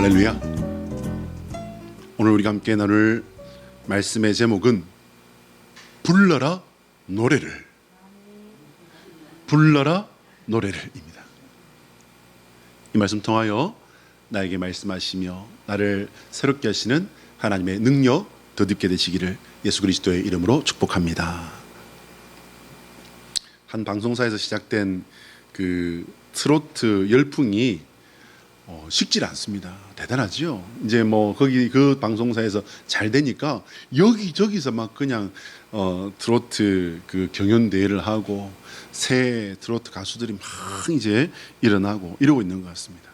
할렐루야. 오늘 우리가 함께 나눌 말씀의 제목은 불러라 노래를, 불러라 노래를입니다. 이 말씀 통하여 나에게 말씀하시며 나를 새롭게 하시는 하나님의 능력 덧입게 되시기를 예수 그리스도의 이름으로 축복합니다. 한 방송사에서 시작된 그 트로트 열풍이 식질 않습니다. 대단하죠. 이제 뭐 거기 그 방송사에서 잘 되니까 여기저기서 막 그냥 트로트 그 경연 대회를 하고 새 트로트 가수들이 막 이제 일어나고 이러고 있는 것 같습니다.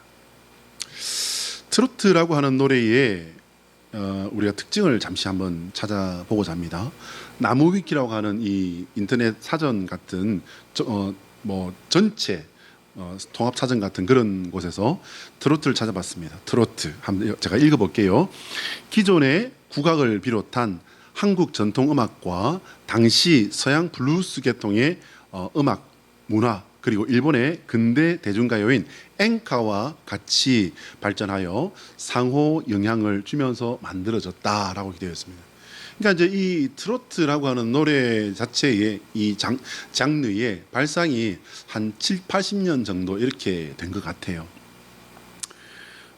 트로트라고 하는 노래의 우리가 특징을 잠시 한번 찾아보고자 합니다. 나무위키라고 하는 이 인터넷 사전 같은 전체 통합 사전 같은 그런 곳에서 트로트를 찾아봤습니다. 트로트 한번 제가 읽어볼게요. 기존의 국악을 비롯한 한국 전통 음악과 당시 서양 블루스 계통의 음악 문화 그리고 일본의 근대 대중가요인 엔카와 같이 발전하여 상호 영향을 주면서 만들어졌다라고 되어 있습니다. 그러니까 이제 이 트로트라고 하는 노래 자체의 이 장르의 발상이 한 7, 80년 정도 이렇게 된 것 같아요.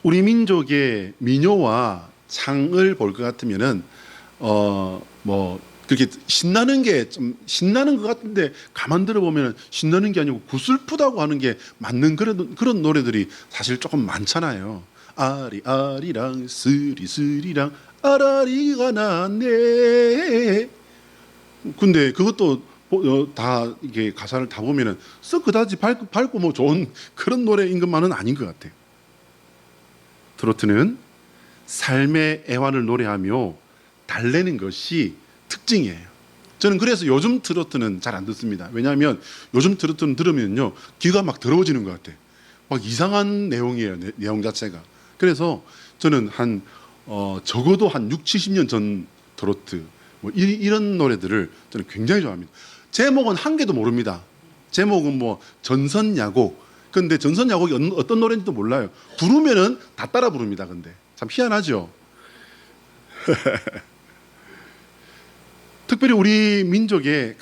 우리 민족의 민요와 창을 볼 것 같으면은 그렇게 신나는 게 좀 신나는 것 같은데 가만 들어보면 신나는 게 아니고 구슬프다고 하는 게 맞는 그런 노래들이 사실 조금 많잖아요. 아리아리랑 스리스리랑 아라리가 났네. 근데 그것도 다 이게 가사를 다 보면은 썩 그다지 밝고 뭐 좋은 그런 노래인 것만은 아닌 것 같아요. 트로트는 삶의 애환을 노래하며 달래는 것이 특징이에요. 저는 그래서 요즘 트로트는 잘 안 듣습니다. 왜냐하면 요즘 트로트는 들으면요 귀가 막 더러워지는 것 같아요. 막 이상한 내용이에요. 내용 자체가. 그래서 저는 적어도 한 6, 70년 전 트로트 뭐 이런 노래들을 저는 굉장히 좋아합니다. 제목은 한 개도 모릅니다. 제목은 뭐 전선야곡. 근데 전선야곡이 어떤 노래인지도 몰라요. 부르면은 다 따라 부릅니다. 근데 참 희한하죠. 특별히 우리 민족의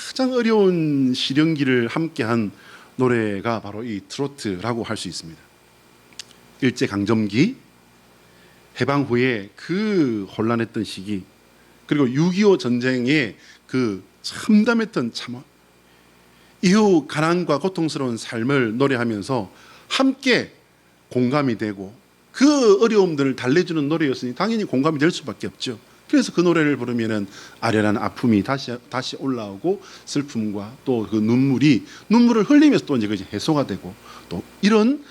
가장 어려운 시련기를 함께한 노래가 바로 이 트로트라고 할 수 있습니다. 일제강점기, 해방 후에 그 혼란했던 시기, 그리고 6.25 전쟁의 그 참담했던 참화, 이후 가난과 고통스러운 삶을 노래하면서 함께 공감이 되고 그 어려움들을 달래주는 노래였으니 당연히 공감이 될 수밖에 없죠. 그래서 그 노래를 부르면은 아련한 아픔이 다시 올라오고 슬픔과 또 그 눈물을 흘리면서 또 이제 그게 해소가 되고 또 이런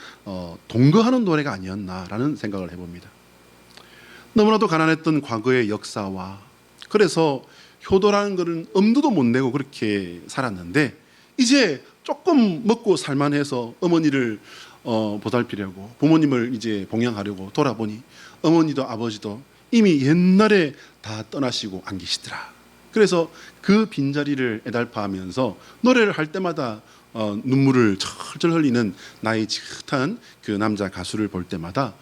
동거하는 노래가 아니었나라는 생각을 해봅니다. 너무나도 가난했던 과거의 역사와 그래서 효도라는 것은 엄두도 못 내고 그렇게 살았는데 이제 조금 먹고 살만해서 어머니를 보살피려고 부모님을 이제 봉양하려고 돌아보니 어머니도 아버지도 이미 옛날에 다 떠나시고 안 계시더라. 그래서 그 빈자리를 애달파하면서 노래를 할 때마다 눈물을 철철 흘리는 나이 지긋한 그 남자 가수를 볼 때마다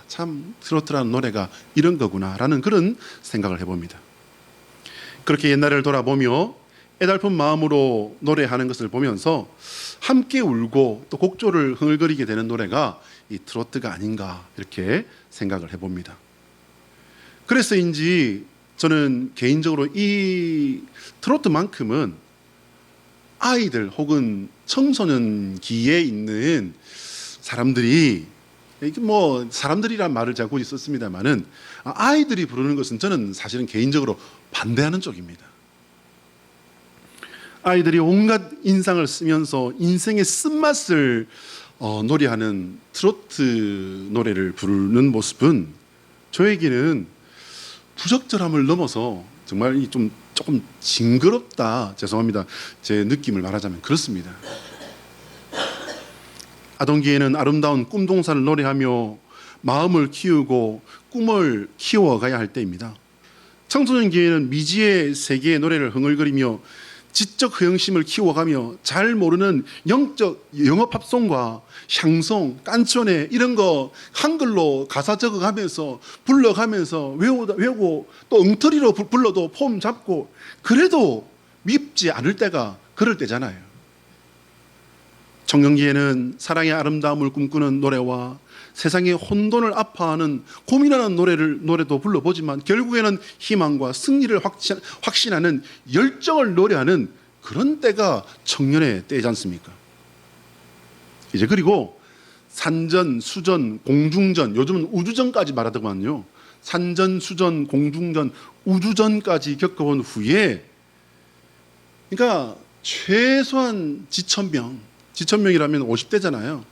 참 트로트라는 노래가 이런 거구나라는 그런 생각을 해봅니다. 그렇게 옛날을 돌아보며 애달픈 마음으로 노래하는 것을 보면서 함께 울고 또 곡조를 흥얼거리게 되는 노래가 이 트로트가 아닌가 이렇게 생각을 해봅니다. 그래서인지 저는 개인적으로 이 트로트만큼은 아이들 혹은 청소년기에 있는 사람들이 뭐 사람들이란 말을 제가 굳이 썼습니다만은 아이들이 부르는 것은 저는 사실은 개인적으로 반대하는 쪽입니다. 아이들이 온갖 인상을 쓰면서 인생의 쓴맛을 노래하는 트로트 노래를 부르는 모습은 저에게는 부적절함을 넘어서 정말 조금 징그럽다. 죄송합니다. 제 느낌을 말하자면 그렇습니다. 아동기에는 아름다운 꿈동산을 노래하며 마음을 키우고 꿈을 키워가야 할 때입니다. 청소년기에는 미지의 세계의 노래를 흥얼거리며 지적 허영심을 키워가며 잘 모르는 영적 영어 팝송과 향송, 깐초네 이런 거 한글로 가사 적어가면서 불러가면서 외우고 또 엉터리로 불러도 폼 잡고 그래도 밉지 않을 때가 그럴 때잖아요. 청년기에는 사랑의 아름다움을 꿈꾸는 노래와 세상의 혼돈을 아파하는 고민하는 노래도 불러보지만 결국에는 희망과 승리를 확신하는 열정을 노래하는 그런 때가 청년의 때이지 않습니까? 이제 그리고 산전, 수전, 공중전, 요즘은 우주전까지 말하더만요. 산전, 수전, 공중전, 우주전까지 겪어본 후에 그러니까 최소한 지천명이라면 50대잖아요.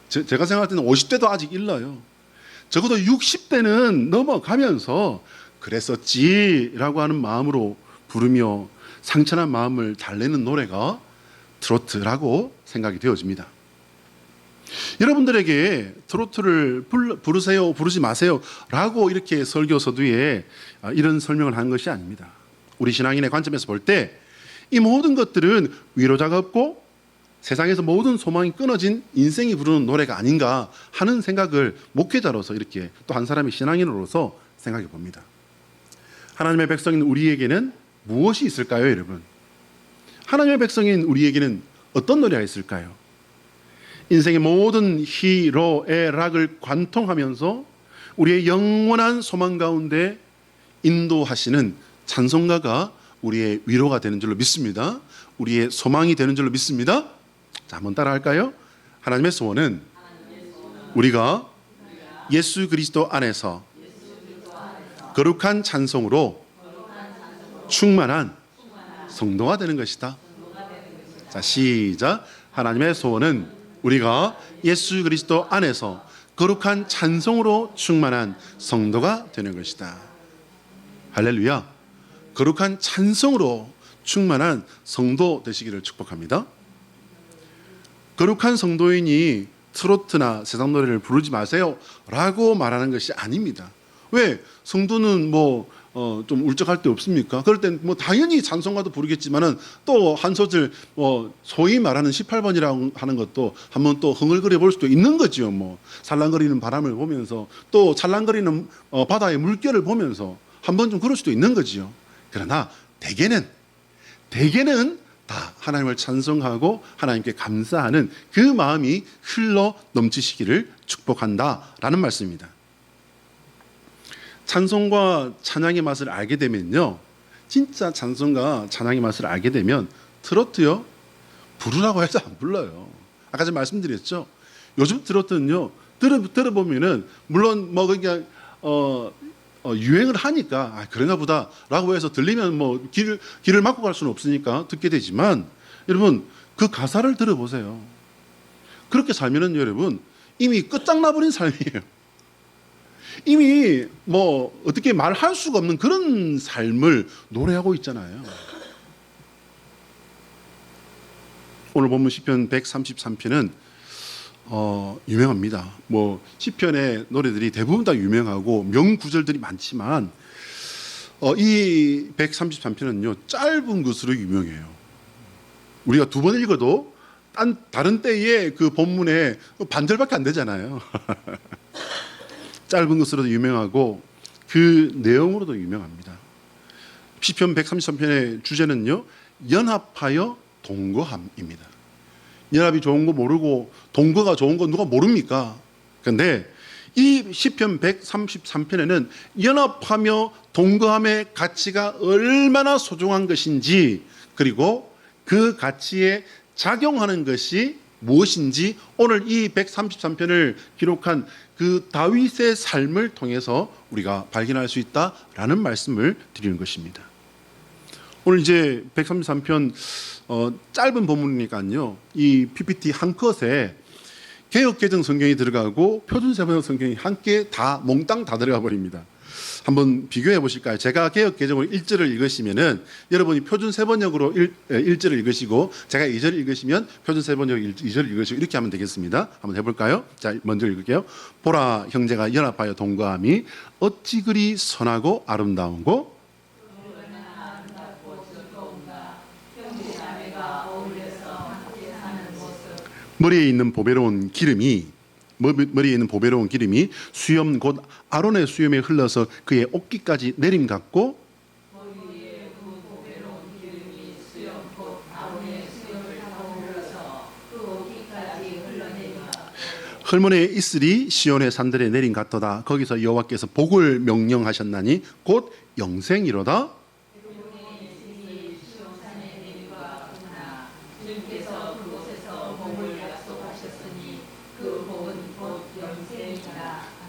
제가 생각할 때는 50대도 아직 일러요. 적어도 60대는 넘어가면서 그랬었지라고 하는 마음으로 부르며 상처난 마음을 달래는 노래가 트로트라고 생각이 되어집니다. 여러분들에게 트로트를 부르세요, 부르지 마세요 라고 이렇게 설교 서두에 이런 설명을 하는 것이 아닙니다. 우리 신앙인의 관점에서 볼 때 이 모든 것들은 위로자가 없고 세상에서 모든 소망이 끊어진 인생이 부르는 노래가 아닌가 하는 생각을 목회자로서 이렇게 또 한 사람의 신앙인으로서 생각해 봅니다. 하나님의 백성인 우리에게는 무엇이 있을까요, 여러분? 하나님의 백성인 우리에게는 어떤 노래가 있을까요? 인생의 모든 희로애락을 관통하면서 우리의 영원한 소망 가운데 인도하시는 찬송가가 우리의 위로가 되는 줄로 믿습니다. 우리의 소망이 되는 줄로 믿습니다. 자, 한번 따라 할까요? 하나님의 소원은 우리가 예수 그리스도 안에서 거룩한 찬송으로 충만한 성도가 되는 것이다. 자, 시작. 하나님의 소원은 우리가 예수 그리스도 안에서 거룩한 찬송으로 충만한 성도가 되는 것이다. 할렐루야. 거룩한 찬송으로 충만한 성도 되시기를 축복합니다. 거룩한 성도인이 트로트나 세상 노래를 부르지 마세요 라고 말하는 것이 아닙니다. 왜? 성도는 좀 울적할 때 없습니까? 그럴 땐 당연히 찬송가도 부르겠지만은 또 한 소절 소위 말하는 18번이라고 하는 것도 한번 또 흥얼거려 볼 수도 있는 거지요. 살랑거리는 바람을 보면서 또 찰랑거리는 바다의 물결을 보면서 한번 좀 그럴 수도 있는 거지요. 그러나 대개는 다 하나님을 찬송하고 하나님께 감사하는 그 마음이 흘러 넘치시기를 축복한다라는 말씀입니다. 찬송과 찬양의 맛을 알게 되면요, 진짜 찬송과 찬양의 맛을 알게 되면 트로트요 부르라고 해서 안 불러요. 아까 제가 말씀드렸죠. 요즘 트로트는요 들어보면은 물론 그냥 유행을 하니까 그러나 보다라고 해서 들리면 길을 막고 갈 수는 없으니까 듣게 되지만 여러분 그 가사를 들어보세요. 그렇게 살면은 여러분 이미 끝장나버린 삶이에요. 이미 어떻게 말할 수가 없는 그런 삶을 노래하고 있잖아요. 오늘 본문 시편 133편은 유명합니다. 시편의 노래들이 대부분 다 유명하고 명구절들이 많지만 이 133편은요 짧은 것으로 유명해요. 우리가 두 번 읽어도 다른 때의 그 본문의 반절밖에 안 되잖아요. 짧은 것으로도 유명하고 그 내용으로도 유명합니다. 시편 133편의 주제는요 연합하여 동거함입니다. 연합이 좋은 거 모르고 동거가 좋은 거 누가 모릅니까? 그런데 이 시편 133편에는 연합하며 동거함의 가치가 얼마나 소중한 것인지 그리고 그 가치에 작용하는 것이 무엇인지 오늘 이 133편을 기록한 그 다윗의 삶을 통해서 우리가 발견할 수 있다라는 말씀을 드리는 것입니다. 오늘 이제 133편 짧은 본문이니까요. 이 PPT 한 컷에 개역개정 성경이 들어가고 표준세번역 성경이 함께 다 몽땅 다 들어가 버립니다. 한번 비교해 보실까요? 제가 개역개정으로 1절을 읽으시면은 여러분이 표준세번역으로 1절을 읽으시고 제가 2절을 읽으시면 표준세번역 2절을 읽으시고 이렇게 하면 되겠습니다. 한번 해볼까요? 자, 먼저 읽을게요. 보라, 형제가 연합하여 동거함이 어찌 그리 선하고 아름다운고 머리에 있는 보배로운 기름이 수염 곧 아론의 수염에 흘러서 그의 옷깃까지 내림 같고 헐몬의 이슬이 시온의 산들에 내린 같도다. 거기서 여호와께서 복을 명령하셨나니 곧 영생이로다.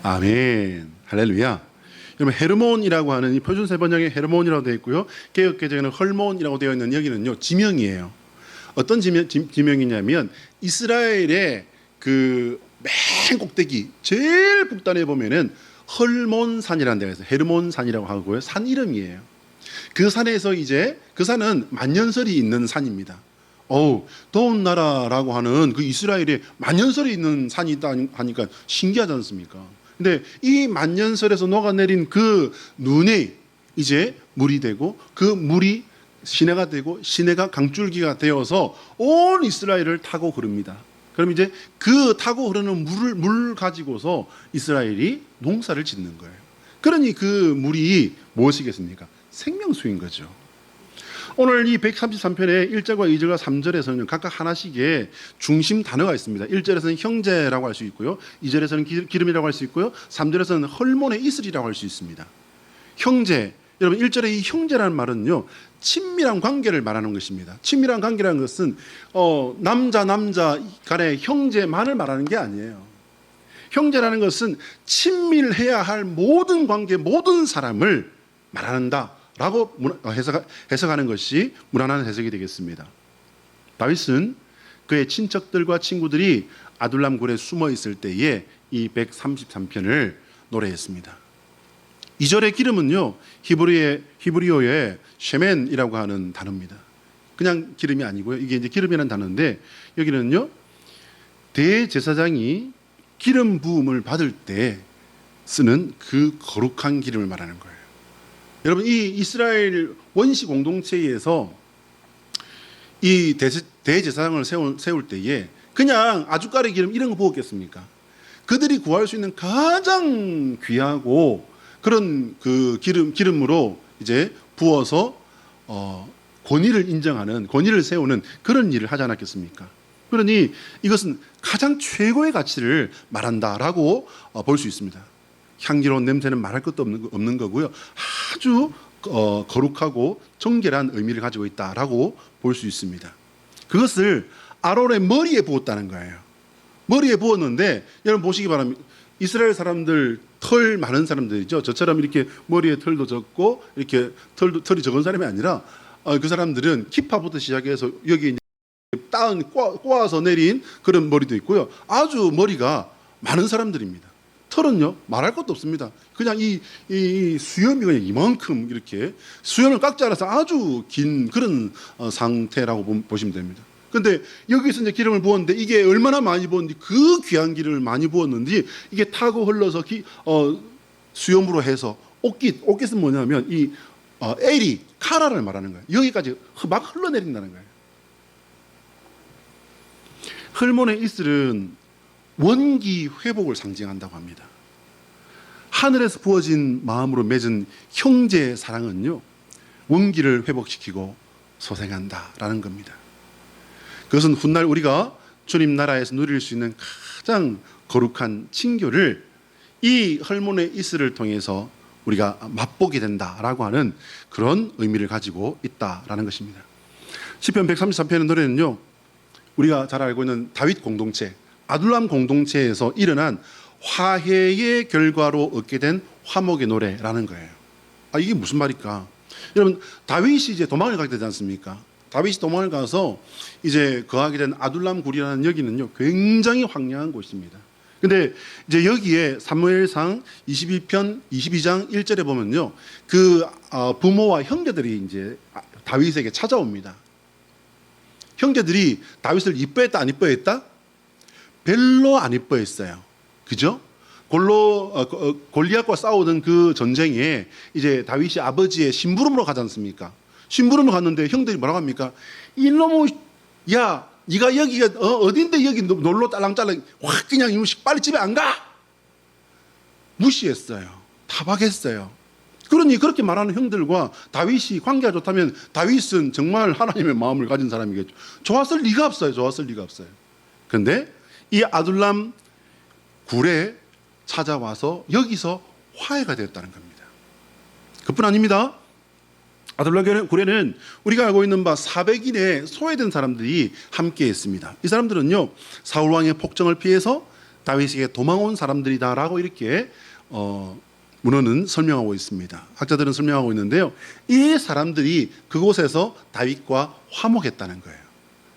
아멘. 할렐루야. 여러분 헤르몬이라고 하는 이 표준세 번역에 헤르몬이라고 되어 있고요. 개역개정에는 헐몬이라고 되어 있는 여기는요 지명이에요. 어떤 지명이냐면 이스라엘의 그 맨 꼭대기 제일 북단에 보면은 헐몬산이라는 데가 있어요. 헤르몬산이라고 하고요. 산 이름이에요. 그 산에서 이제 그 산은 만년설이 있는 산입니다. 더운 나라라고 하는 그 이스라엘에 만년설이 있는 산이 있다 하니까 신기하지 않습니까? 근데 이 만년설에서 녹아내린 그 눈에 이제 물이 되고 그 물이 시내가 되고 시내가 강줄기가 되어서 온 이스라엘을 타고 흐릅니다. 그럼 이제 그 타고 흐르는 물 가지고서 이스라엘이 농사를 짓는 거예요. 그러니 그 물이 무엇이겠습니까? 생명수인 거죠. 오늘 이 133편의 1절과 2절과 3절에서는 각각 하나씩의 중심 단어가 있습니다. 1절에서는 형제라고 할 수 있고요. 2절에서는 기름이라고 할 수 있고요. 3절에서는 헐몬의 이슬이라고 할 수 있습니다. 형제, 여러분 1절의 이 형제라는 말은요. 친밀한 관계를 말하는 것입니다. 친밀한 관계라는 것은 남자 간의 형제만을 말하는 게 아니에요. 형제라는 것은 친밀해야 할 모든 관계, 모든 사람을 말한다 라고 해석하는 것이 무난한 해석이 되겠습니다. 다윗은 그의 친척들과 친구들이 아둘람 굴에 숨어 있을 때에 이 133편을 노래했습니다. 2절의 기름은요 히브리어의 쉐멘이라고 하는 단어입니다. 그냥 기름이 아니고요. 이게 이제 기름이라는 단어인데 여기는요 대제사장이 기름 부음을 받을 때 쓰는 그 거룩한 기름을 말하는 거예요. 여러분 이 이스라엘 원시 공동체에서 이 대제사장을 세울 때에 그냥 아주까리 기름 이런 거 부었겠습니까? 그들이 구할 수 있는 가장 귀하고 그런 그 기름으로 이제 부어서 권위를 인정하는 권위를 세우는 그런 일을 하지 않았겠습니까? 그러니 이것은 가장 최고의 가치를 말한다라고 볼 수 있습니다. 향기로운 냄새는 말할 것도 없는 거고요. 아주 거룩하고 정결한 의미를 가지고 있다라고 볼 수 있습니다. 그것을 아론의 머리에 부었다는 거예요. 머리에 부었는데 여러분 보시기 바랍니다. 이스라엘 사람들 털 많은 사람들이죠. 저처럼 이렇게 머리에 털도 적고 이렇게 털이 적은 사람이 아니라 그 사람들은 키파부터 시작해서 여기 꼬아서 내린 그런 머리도 있고요. 아주 머리가 많은 사람들입니다. 털은요 말할 것도 없습니다. 그냥 이 수염이 그냥 이만큼 이렇게 수염을 깎지 않아서 아주 긴 그런 상태라고 보시면 됩니다. 그런데 여기서 이제 기름을 부었는데 이게 얼마나 많이 부었는지 그 귀한 기름을 많이 부었는지 이게 타고 흘러서 수염으로 해서 옷깃은 뭐냐면 이 에리 카라를 말하는 거예요. 여기까지 막 흘러내린다는 거예요. 헐몬의 이슬은 원기 회복을 상징한다고 합니다. 하늘에서 부어진 마음으로 맺은 형제의 사랑은요 원기를 회복시키고 소생한다라는 겁니다. 그것은 훗날 우리가 주님 나라에서 누릴 수 있는 가장 거룩한 친교를 이 헐몬의 이슬을 통해서 우리가 맛보게 된다라고 하는 그런 의미를 가지고 있다라는 것입니다. 시편 133편의 노래는요 우리가 잘 알고 있는 다윗 공동체 아둘람 공동체에서 일어난 화해의 결과로 얻게 된 화목의 노래라는 거예요. 이게 무슨 말일까? 여러분 다윗이 이제 도망을 가게 되지 않습니까? 다윗이 도망을 가서 이제 거하게 된 아둘람 굴이라는 여기는요 굉장히 황량한 곳입니다. 근데 이제 여기에 사무엘상 22편 22장 1절에 보면요 그 부모와 형제들이 이제 다윗에게 찾아옵니다. 형제들이 다윗을 이뻐했다 안 이뻐했다? 별로 안 이뻐했어요. 그죠? 골리앗과 싸우던 그 전쟁에 이제 다윗이 아버지의 심부름으로 가지 않습니까? 심부름을 갔는데 형들이 뭐라고 합니까? 이놈의 야 네가 여기가 어딘데 여기 놀러 딸랑딸랑 확 그냥 이무식 빨리 집에 안 가? 무시했어요. 타박했어요. 그러니 그렇게 말하는 형들과 다윗이 관계가 좋다면 다윗은 정말 하나님의 마음을 가진 사람이겠죠. 좋았을 리가 없어요. 좋았을 리가 없어요. 그런데 이 아둘람 굴에 찾아와서 여기서 화해가 되었다는 겁니다. 그뿐 아닙니다. 아둘람 굴에는 우리가 알고 있는 바 400인의 소외된 사람들이 함께 했습니다. 이 사람들은요, 사울 왕의 폭정을 피해서 다윗에게 도망온 사람들이다라고 이렇게 문헌은 설명하고 있습니다. 학자들은 설명하고 있는데요, 이 사람들이 그곳에서 다윗과 화목했다는 거예요.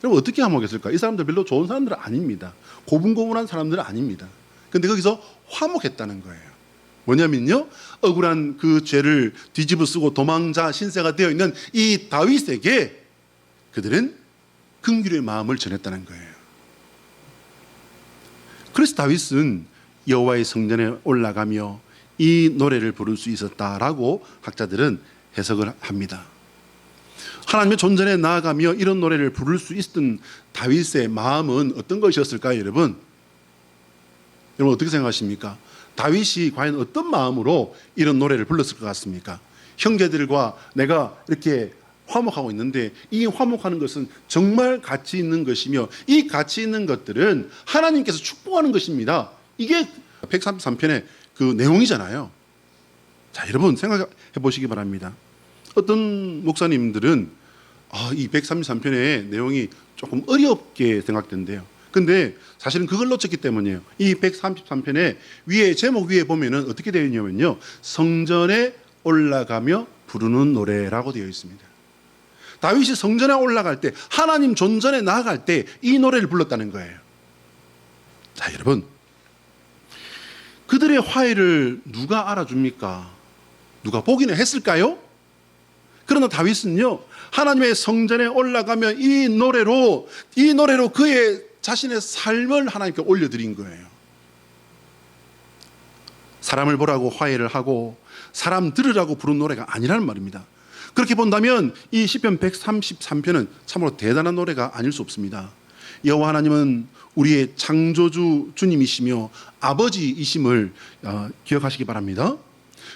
그럼 어떻게 화목했을까? 이 사람들 별로 좋은 사람들은 아닙니다. 고분고분한 사람들은 아닙니다. 그런데 거기서 화목했다는 거예요. 뭐냐면요, 억울한 그 죄를 뒤집어 쓰고 도망자 신세가 되어 있는 이 다윗에게 그들은 긍휼의 마음을 전했다는 거예요. 그래서 다윗은 여호와의 성전에 올라가며 이 노래를 부를 수 있었다라고 학자들은 해석을 합니다. 하나님의 존전에 나아가며 이런 노래를 부를 수 있었던 다윗의 마음은 어떤 것이었을까요, 여러분? 여러분 어떻게 생각하십니까? 다윗이 과연 어떤 마음으로 이런 노래를 불렀을 것 같습니까? 형제들과 내가 이렇게 화목하고 있는데 이 화목하는 것은 정말 가치 있는 것이며 이 가치 있는 것들은 하나님께서 축복하는 것입니다. 이게 133편의 그 내용이잖아요. 자, 여러분 생각해 보시기 바랍니다. 어떤 목사님들은 이 133편의 내용이 조금 어렵게 생각된대요. 근데 사실은 그걸 놓쳤기 때문이에요. 이 133편의 위에 제목 위에 보면은 어떻게 되어 있냐면요, 성전에 올라가며 부르는 노래라고 되어 있습니다. 다윗이 성전에 올라갈 때, 하나님 존전에 나아갈 때 이 노래를 불렀다는 거예요. 자, 여러분, 그들의 화해를 누가 알아줍니까? 누가 보기는 했을까요? 그러나 다윗은요, 하나님의 성전에 올라가며 이 노래로 그의 자신의 삶을 하나님께 올려드린 거예요. 사람을 보라고 화해를 하고 사람 들으라고 부른 노래가 아니라는 말입니다. 그렇게 본다면 이 시편 133편은 참으로 대단한 노래가 아닐 수 없습니다. 여호와 하나님은 우리의 창조주 주님이시며 아버지이심을 기억하시기 바랍니다.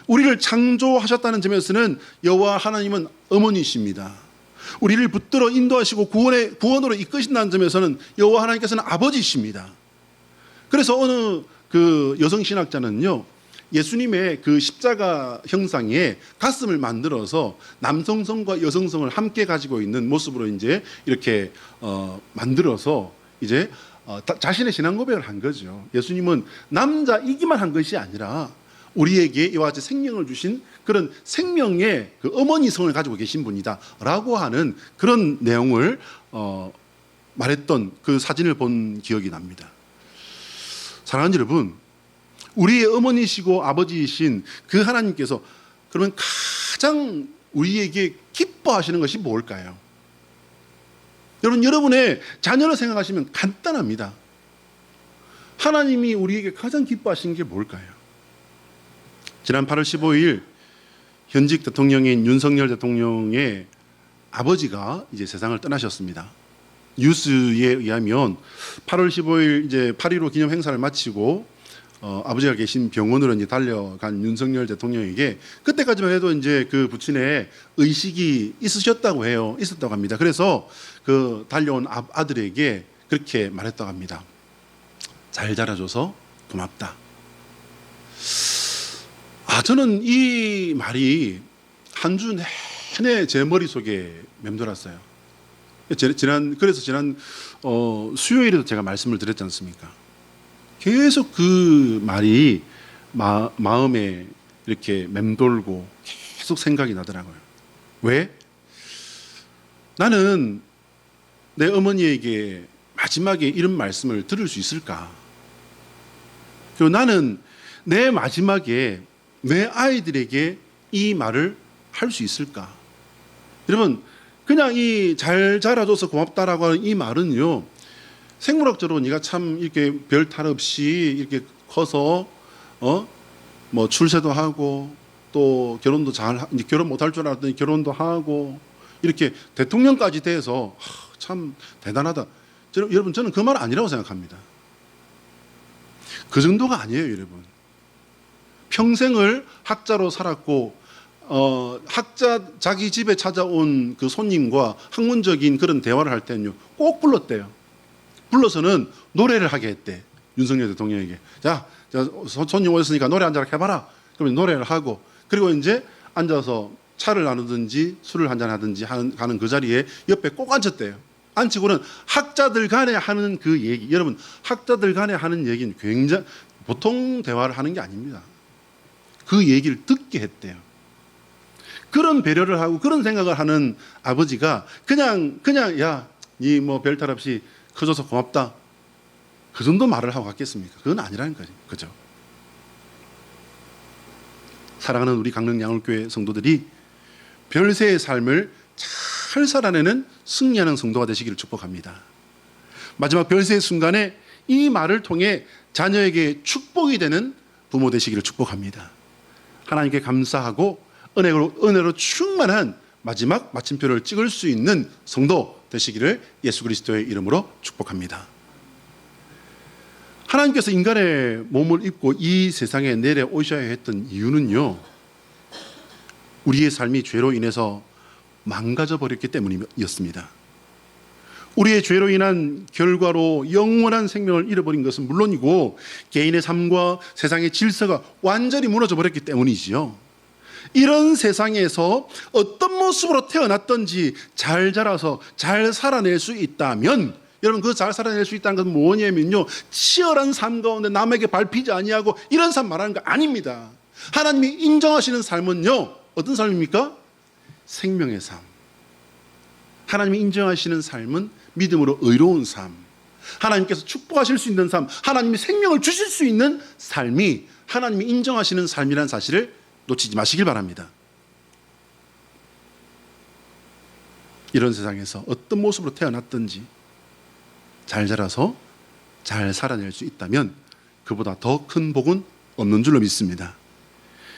우리를 창조하셨다는 점에서는 여호와 하나님은 어머니이십니다. 우리를 붙들어 인도하시고 구원으로 이끄신다는 점에서는 여호와 하나님께서는 아버지이십니다. 그래서 어느 그 여성 신학자는요, 예수님의 그 십자가 형상에 가슴을 만들어서 남성성과 여성성을 함께 가지고 있는 모습으로 이제 이렇게 만들어서 이제 자신의 신앙 고백을 한 거죠. 예수님은 남자이기만 한 것이 아니라 우리에게 이와 같이 생명을 주신 그런 생명의 그 어머니 성을 가지고 계신 분이다라고 하는 그런 내용을 말했던 그 사진을 본 기억이 납니다. 사랑하는 여러분, 우리의 어머니시고 아버지이신 그 하나님께서 그러면 가장 우리에게 기뻐하시는 것이 뭘까요? 여러분의 자녀를 생각하시면 간단합니다. 하나님이 우리에게 가장 기뻐하시는 게 뭘까요? 지난 8월 15일 현직 대통령인 윤석열 대통령의 아버지가 이제 세상을 떠나셨습니다. 뉴스에 의하면 8월 15일 이제 8.15 기념 행사를 마치고 아버지가 계신 병원으로 이제 달려간 윤석열 대통령에게 그때까지만 해도 이제 그 부친의 의식이 있었다고 합니다. 그래서 그 달려온 아들에게 그렇게 말했다고 합니다. 잘 자라줘서 고맙다. 저는 이 말이 한 주 내내 제 머릿속에 맴돌았어요. 그래서 지난 수요일에도 제가 말씀을 드렸지 않습니까? 계속 그 말이 마음에 이렇게 맴돌고 계속 생각이 나더라고요. 왜? 나는 내 어머니에게 마지막에 이런 말씀을 들을 수 있을까? 그리고 나는 내 마지막에 내 아이들에게 이 말을 할 수 있을까? 여러분, 그냥 이 잘 자라줘서 고맙다라고 하는 이 말은요, 생물학적으로 네가 참 이렇게 별 탈 없이 이렇게 커서 뭐 출세도 하고 또 결혼도 결혼 못할 줄 알았더니 결혼도 하고 이렇게 대통령까지 돼서 참 대단하다. 여러분 저는 그 말 아니라고 생각합니다. 그 정도가 아니에요, 여러분. 평생을 학자로 살았고 학자 자기 집에 찾아온 그 손님과 학문적인 그런 대화를 할 때는요 꼭 불렀대요. 불러서는 노래를 하게 했대. 윤석열 대통령에게. 자, 손님 오셨으니까 노래 한 잔 해봐라. 그러면 노래를 하고 그리고 이제 앉아서 차를 나누든지 술을 한잔 하든지 하는 그 자리에 옆에 꼭 앉혔대요. 앉히고는 학자들 간에 하는 그 얘기, 여러분 학자들 간에 하는 얘기는 굉장히 보통 대화를 하는 게 아닙니다. 그 얘기를 듣게 했대요. 그런 배려를 하고 그런 생각을 하는 아버지가 그냥 야, 니 뭐 별탈 없이 커져서 고맙다. 그 정도 말을 하고 갔겠습니까? 그건 아니라는 거죠. 그죠? 사랑하는 우리 강릉 양울교회 성도들이 별세의 삶을 잘 살아내는 승리하는 성도가 되시기를 축복합니다. 마지막 별세의 순간에 이 말을 통해 자녀에게 축복이 되는 부모 되시기를 축복합니다. 하나님께 감사하고 은혜로 충만한 마지막 마침표를 찍을 수 있는 성도 되시기를 예수 그리스도의 이름으로 축복합니다. 하나님께서 인간의 몸을 입고 이 세상에 내려오셔야 했던 이유는요, 우리의 삶이 죄로 인해서 망가져 버렸기 때문이었습니다. 우리의 죄로 인한 결과로 영원한 생명을 잃어버린 것은 물론이고 개인의 삶과 세상의 질서가 완전히 무너져 버렸기 때문이지요. 이런 세상에서 어떤 모습으로 태어났든지 잘 자라서 잘 살아낼 수 있다면, 여러분 그 잘 살아낼 수 있다는 것은 뭐냐면요, 치열한 삶 가운데 남에게 밟히지 아니하고 이런 삶 말하는 거 아닙니다. 하나님이 인정하시는 삶은요 어떤 삶입니까? 생명의 삶. 하나님이 인정하시는 삶은 믿음으로 의로운 삶, 하나님께서 축복하실 수 있는 삶, 하나님이 생명을 주실 수 있는 삶이 하나님이 인정하시는 삶이라는 사실을 놓치지 마시길 바랍니다. 이런 세상에서 어떤 모습으로 태어났든지 잘 자라서 잘 살아낼 수 있다면 그보다 더 큰 복은 없는 줄로 믿습니다.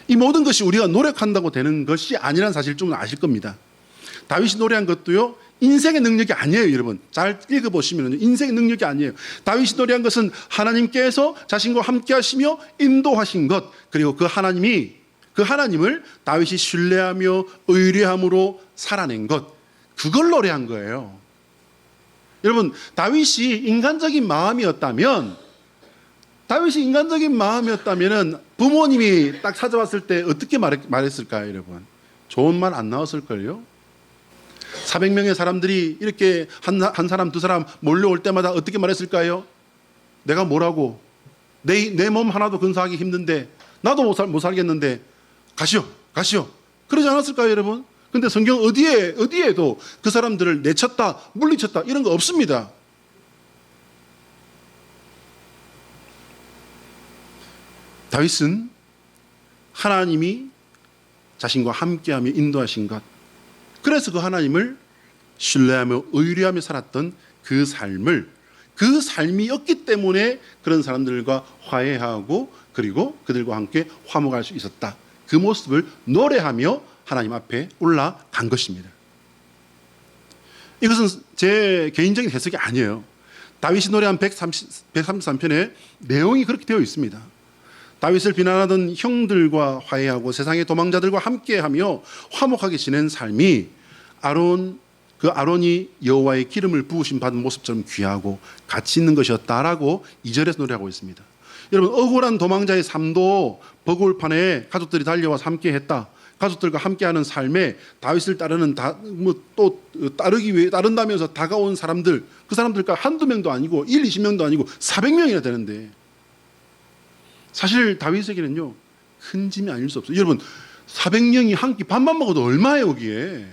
이 모든 것이 우리가 노력한다고 되는 것이 아니라는 사실 좀 아실 겁니다. 다윗이 노래한 것도요 인생의 능력이 아니에요. 여러분 잘 읽어보시면 인생의 능력이 아니에요. 다윗이 노래한 것은 하나님께서 자신과 함께 하시며 인도하신 것, 그리고 그 하나님을 다윗이 신뢰하며 의뢰함으로 살아낸 것, 그걸 노래한 거예요. 여러분 다윗이 인간적인 마음이었다면 부모님이 딱 찾아왔을 때 어떻게 말했을까요? 여러분 좋은 말 안 나왔을걸요? 400명의 사람들이 이렇게 한 사람 두 사람 몰려올 때마다 어떻게 말했을까요? 내가 뭐라고, 내 몸 하나도 근사하기 힘든데 나도 못 살겠는데 가시오 그러지 않았을까요? 여러분 근데 성경 어디에도 그 사람들을 내쳤다 물리쳤다 이런 거 없습니다. 다윗은 하나님이 자신과 함께하며 인도하신 것, 그래서 그 하나님을 신뢰하며 의뢰하며 살았던 그 삶이었기 때문에 그런 사람들과 화해하고 그리고 그들과 함께 화목할 수 있었다. 그 모습을 노래하며 하나님 앞에 올라간 것입니다. 이것은 제 개인적인 해석이 아니에요. 다윗이 노래한 133편의 내용이 그렇게 되어 있습니다. 다윗을 비난하던 형들과 화해하고 세상의 도망자들과 함께하며 화목하게 지낸 삶이 아론이 여호와의 기름을 부으심 받은 모습처럼 귀하고 가치 있는 것이었다라고 2절에서 노래하고 있습니다. 여러분 억울한 도망자의 삶도 버거울판에 가족들이 달려와서 함께했다. 가족들과 함께하는 삶에 다윗을 따르는 따르기 위해 따른다면서 다가온 사람들, 그 사람들과 한두 명도 아니고 20명도 아니고 400명이나 되는데, 사실 다윗에게는요 큰 짐이 아닐 수 없어요. 여러분 400명이 한 끼 밥만 먹어도 얼마예요 여기에.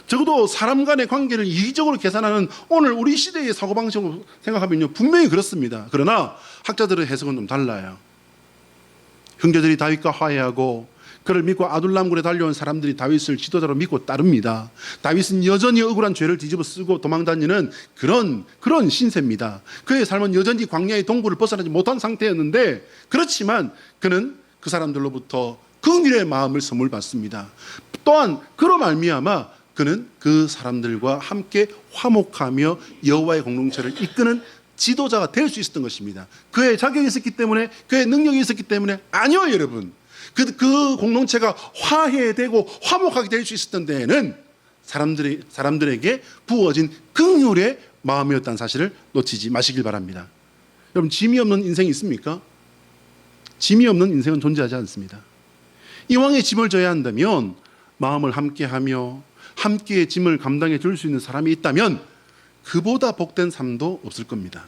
적어도 사람 간의 관계를 이기적으로 계산하는 오늘 우리 시대의 사고방식으로 생각하면요 분명히 그렇습니다. 그러나 학자들의 해석은 좀 달라요. 형제들이 다윗과 화해하고 그를 믿고 아둘람굴에 달려온 사람들이 다윗을 지도자로 믿고 따릅니다. 다윗은 여전히 억울한 죄를 뒤집어 쓰고 도망다니는 그런 신세입니다. 그의 삶은 여전히 광야의 동굴을 벗어나지 못한 상태였는데, 그렇지만 그는 그 사람들로부터 긍휼의 마음을 선물 받습니다. 또한 그로 말미암아 그는 그 사람들과 함께 화목하며 여호와의 공동체를 이끄는 지도자가 될 수 있었던 것입니다. 그의 자격이 있었기 때문에, 그의 능력이 있었기 때문에? 아니요, 여러분. 그 공동체가 화해되고 화목하게 될 수 있었던 데에는 사람들에게 부어진 긍휼의 마음이었다는 사실을 놓치지 마시길 바랍니다. 여러분, 짐이 없는 인생이 있습니까? 짐이 없는 인생은 존재하지 않습니다. 이왕에 짐을 져야 한다면 마음을 함께하며 함께 짐을 감당해 줄 수 있는 사람이 있다면 그보다 복된 삶도 없을 겁니다.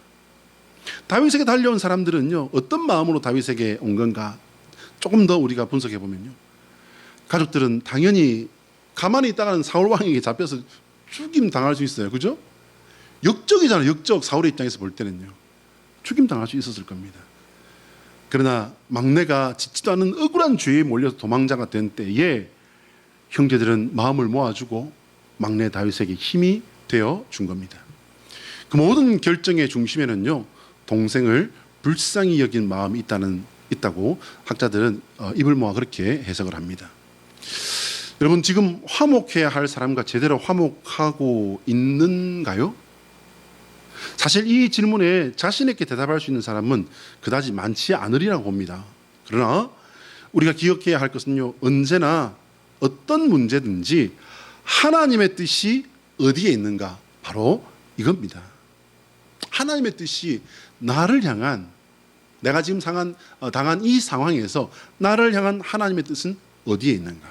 다윗에게 달려온 사람들은요, 어떤 마음으로 다윗에게 온 건가 조금 더 우리가 분석해 보면요, 가족들은 당연히 가만히 있다가는 사울 왕에게 잡혀서 죽임 당할 수 있어요. 그죠? 역적이잖아요. 역적. 사울의 입장에서 볼 때는요, 죽임 당할 수 있었을 겁니다. 그러나 막내가 짓지도 않은 억울한 죄에 몰려서 도망자가 된 때에 형제들은 마음을 모아주고 막내 다윗에게 힘이 되어 준 겁니다. 그 모든 결정의 중심에는요, 동생을 불쌍히 여긴 마음이 있다고 학자들은 입을 모아 그렇게 해석을 합니다. 여러분, 지금 화목해야 할 사람과 제대로 화목하고 있는가요? 사실 이 질문에 자신 있게 대답할 수 있는 사람은 그다지 많지 않으리라고 봅니다. 그러나 우리가 기억해야 할 것은요, 언제나 어떤 문제든지 하나님의 뜻이 어디에 있는가, 바로 이겁니다. 하나님의 뜻이 나를 향한, 내가 지금 당한 이 상황에서 나를 향한 하나님의 뜻은 어디에 있는가.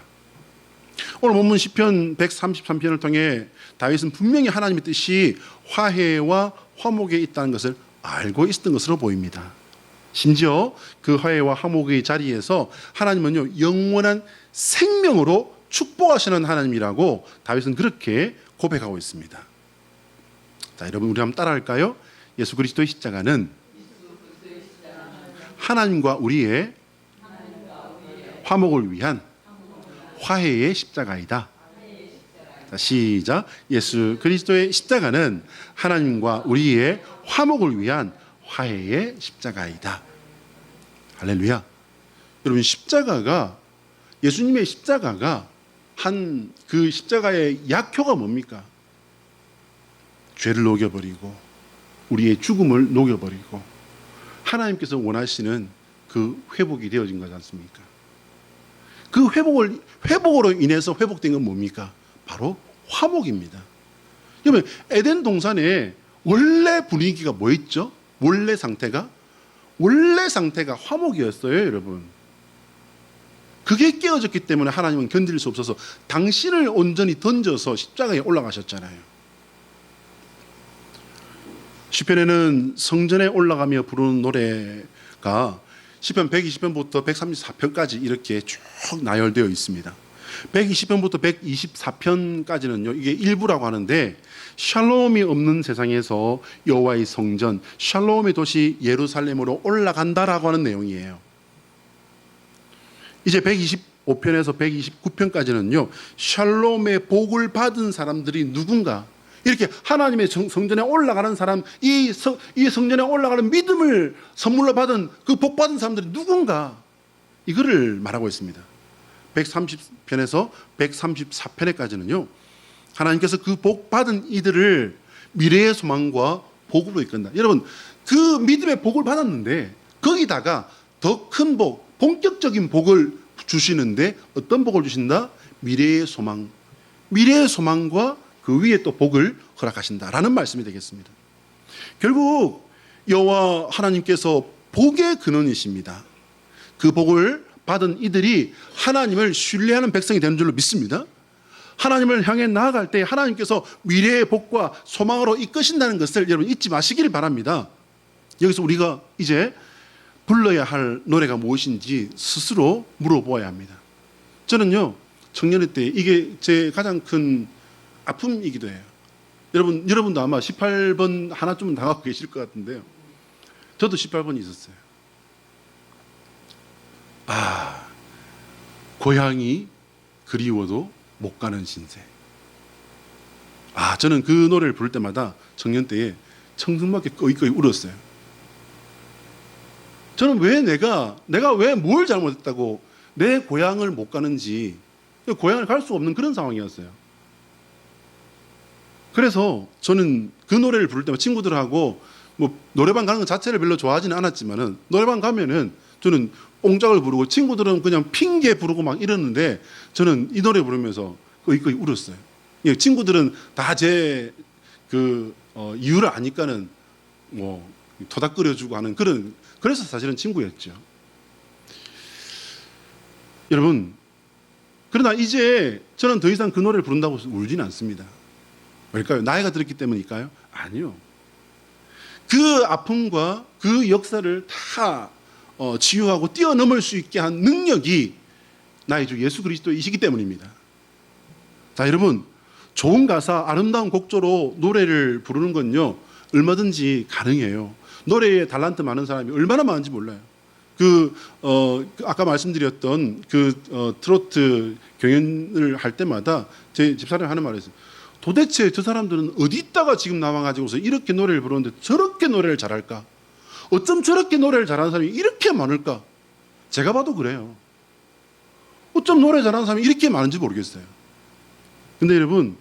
오늘 본문 시편 133편을 통해 다윗은 분명히 하나님의 뜻이 화해와 화목에 있다는 것을 알고 있었던 것으로 보입니다. 심지어 그 화해와 화목의 자리에서 하나님은요, 영원한 생명으로 축복하시는 하나님이라고 다윗은 그렇게 고백하고 있습니다. 자, 여러분, 우리 한번 따라할까요? 예수 그리스도의 십자가는 하나님과 우리의 화목을 위한 화해의 십자가이다. 자, 시작. 예수 그리스도의 십자가는 하나님과 우리의 화목을 위한 화해의 십자가이다. 할렐루야. 여러분, 예수님의 십자가가 한 그 십자가의 약효가 뭡니까? 죄를 녹여버리고 우리의 죽음을 녹여버리고 하나님께서 원하시는 그 회복이 되어진 거지 않습니까? 그 회복으로 인해서 회복된 건 뭡니까? 바로 화목입니다. 여러분, 에덴 동산에 원래 분위기가 뭐였죠? 원래 상태가 화목이었어요, 여러분. 그게 깨어졌기 때문에 하나님은 견딜 수 없어서 당신을 온전히 던져서 십자가에 올라가셨잖아요. 시편에는 성전에 올라가며 부르는 노래가 시편 120편부터 134편까지 이렇게 쭉 나열되어 있습니다. 120편부터 124편까지는요, 이게 일부라고 하는데, 샬롬이 없는 세상에서 여호와의 성전, 샬롬의 도시 예루살렘으로 올라간다라고 하는 내용이에요. 이제 125편에서 129편까지는요, 샬롬의 복을 받은 사람들이 누군가, 이렇게 하나님의 성전에 올라가는 사람, 이 성전에 올라가는 믿음을 선물로 받은 그 복 받은 사람들이 누군가, 이거를 말하고 있습니다. 130편에서 134편에까지는요, 하나님께서 그 복 받은 이들을 미래의 소망과 복으로 이끈다. 여러분, 그 믿음의 복을 받았는데 거기다가 더 큰 복, 본격적인 복을 주시는데 어떤 복을 주신다? 미래의 소망. 미래의 소망과 그 위에 또 복을 허락하신다라는 말씀이 되겠습니다. 결국 여호와 하나님께서 복의 근원이십니다. 그 복을 받은 이들이 하나님을 신뢰하는 백성이 되는 줄로 믿습니다. 하나님을 향해 나아갈 때 하나님께서 미래의 복과 소망으로 이끄신다는 것을 여러분 잊지 마시기를 바랍니다. 여기서 우리가 이제 불러야 할 노래가 무엇인지 스스로 물어보아야 합니다. 저는요, 청년의 때 이게 제 가장 큰 아픔이기도 해요. 여러분도 아마 18번 하나쯤은 당하고 계실 것 같은데요. 저도 18번이 있었어요. 고향이 그리워도 못 가는 신세. 저는 그 노래를 부를 때마다 청년 때에 청승맞게 꺼이꺼이 울었어요. 저는 왜 내가 왜 뭘 잘못했다고 내 고향을 못 가는지, 고향을 갈 수 없는 그런 상황이었어요. 그래서 저는 그 노래를 부를 때마다 친구들하고 뭐 노래방 가는 것 자체를 별로 좋아하지는 않았지만은 노래방 가면은 저는 옹짝을 부르고 친구들은 그냥 핑계 부르고 막 이러는데 저는 이 노래 부르면서 거의 울었어요. 예, 친구들은 다 제 이유를 아니까는 뭐 토닥거려주고 하는 그래서 사실은 친구였죠. 여러분, 그러나 이제 저는 더 이상 그 노래를 부른다고 울지는 않습니다. 왜일까요? 나이가 들었기 때문일까요? 아니요. 그 아픔과 그 역사를 다 치유하고 뛰어넘을 수 있게 한 능력이 나의 주 예수 그리스도이시기 때문입니다. 자, 여러분, 좋은 가사, 아름다운 곡조로 노래를 부르는 건요 얼마든지 가능해요. 노래에 달란트 많은 사람이 얼마나 많은지 몰라요. 아까 말씀드렸던 트로트 경연을 할 때마다 제 집사람이 하는 말이 있어요. 도대체 저 사람들은 어디 있다가 지금 나와가지고서 이렇게 노래를 부르는데 저렇게 노래를 잘할까? 어쩜 저렇게 노래를 잘하는 사람이 이렇게 많을까? 제가 봐도 그래요. 어쩜 노래 잘하는 사람이 이렇게 많은지 모르겠어요. 근데 여러분,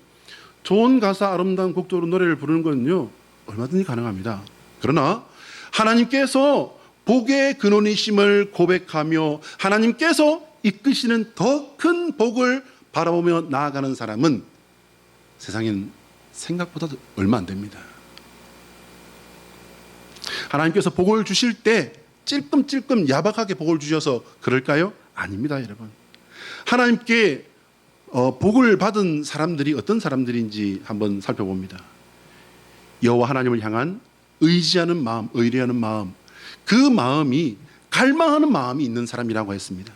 좋은 가사, 아름다운 곡조로 노래를 부르는 건요 얼마든지 가능합니다. 그러나 하나님께서 복의 근원이심을 고백하며 하나님께서 이끄시는 더 큰 복을 바라보며 나아가는 사람은 세상엔 생각보다 얼마 안 됩니다. 하나님께서 복을 주실 때 찔끔찔끔 야박하게 복을 주셔서 그럴까요? 아닙니다, 여러분. 하나님께 복을 받은 사람들이 어떤 사람들인지 한번 살펴봅니다. 여호와 하나님을 향한 의지하는 마음, 의뢰하는 마음, 그 마음이 갈망하는 마음이 있는 사람이라고 했습니다.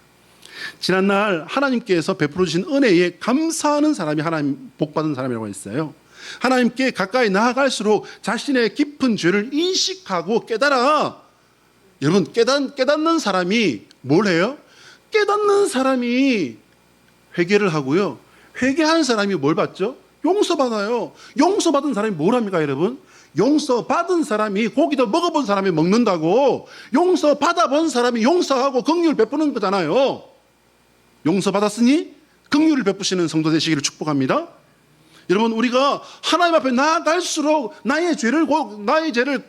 지난날 하나님께서 베풀어 주신 은혜에 감사하는 사람이 하나님 복받은 사람이라고 했어요. 하나님께 가까이 나아갈수록 자신의 깊은 죄를 인식하고 깨달아. 여러분, 깨닫는 사람이 뭘 해요? 깨닫는 사람이 회개를 하고요. 회개한 사람이 뭘 받죠? 용서받아요. 용서받은 사람이 뭘 합니까, 여러분? 용서받은 사람이 고기도 먹어본 사람이 먹는다고 용서받아본 사람이 용서하고 긍휼을 베푸는 거잖아요. 용서받았으니 긍휼을 베푸시는 성도 되시기를 축복합니다. 여러분, 우리가 하나님 앞에 나아갈수록 나의 죄를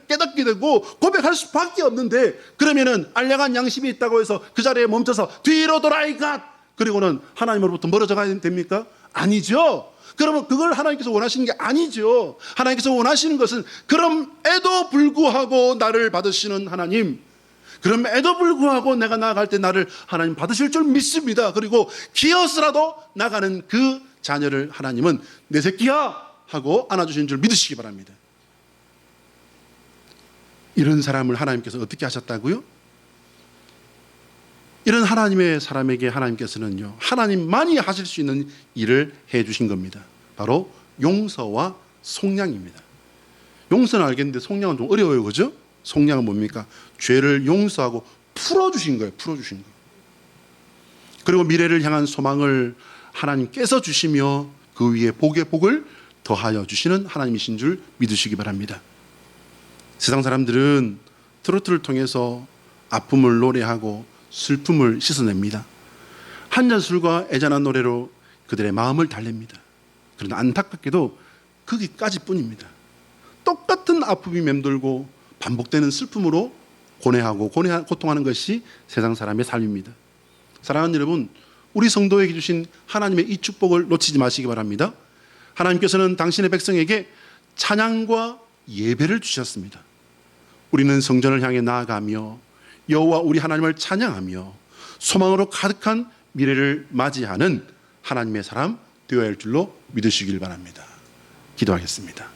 깨닫게 되고 고백할 수밖에 없는데, 그러면은 알량한 양심이 있다고 해서 그 자리에 멈춰서 뒤로 돌아이가 그리고는 하나님으로부터 멀어져 가야 됩니까? 아니죠. 그러면 그걸 하나님께서 원하시는 게 아니죠. 하나님께서 원하시는 것은 그럼에도 불구하고 나를 받으시는 하나님, 그럼에도 불구하고 내가 나아갈 때 나를 하나님 받으실 줄 믿습니다. 그리고 기어서라도 나가는 그 자녀를 하나님은 내 새끼야 하고 안아주시는 줄 믿으시기 바랍니다. 이런 사람을 하나님께서 어떻게 하셨다고요? 이런 하나님의 사람에게 하나님께서는요 하나님만이 하실 수 있는 일을 해주신 겁니다. 바로 용서와 속량입니다. 용서는 알겠는데 속량은 좀 어려워요, 그죠? 속량은 뭡니까? 죄를 용서하고 풀어주신 거예요. 풀어주신 거예요. 그리고 미래를 향한 소망을 하나님께서 주시며 그 위에 복의 복을 더하여 주시는 하나님이신 줄 믿으시기 바랍니다. 세상 사람들은 트로트를 통해서 아픔을 노래하고 슬픔을 씻어냅니다. 한 잔 술과 애잔한 노래로 그들의 마음을 달랩니다. 그러나 안타깝게도 거기까지 뿐입니다. 똑같은 아픔이 맴돌고 반복되는 슬픔으로 고통하는 것이 세상 사람의 삶입니다. 사랑하는 여러분, 우리 성도에게 주신 하나님의 이 축복을 놓치지 마시기 바랍니다. 하나님께서는 당신의 백성에게 찬양과 예배를 주셨습니다. 우리는 성전을 향해 나아가며 여호와 우리 하나님을 찬양하며 소망으로 가득한 미래를 맞이하는 하나님의 사람 되어야 할 줄로 믿으시길 바랍니다. 기도하겠습니다.